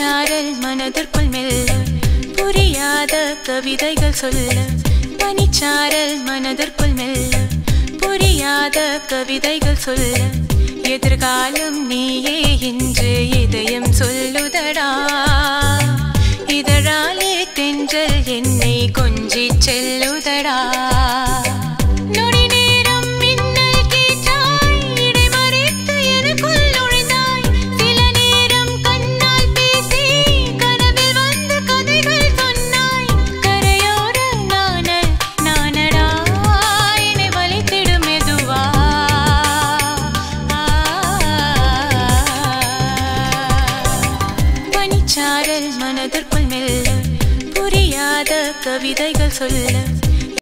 பனிச்சாரல் மனதிற்குள் மெல்ல புரியாத கவிதைகள் சொல்ல பனிச்சாரல் மனதிற்குள் மெல்ல புரியாத கவிதைகள் சொல்ல எதிர்காலம் நீயே என்று இதயம் சொல்லுதடா இதழாலே தென்றல் என்னை கொஞ்சி செல்லுதடா பனிச்சாரல் மனதிற்குள் மெல்ல புரியாத கவிதைகள் சொல்ல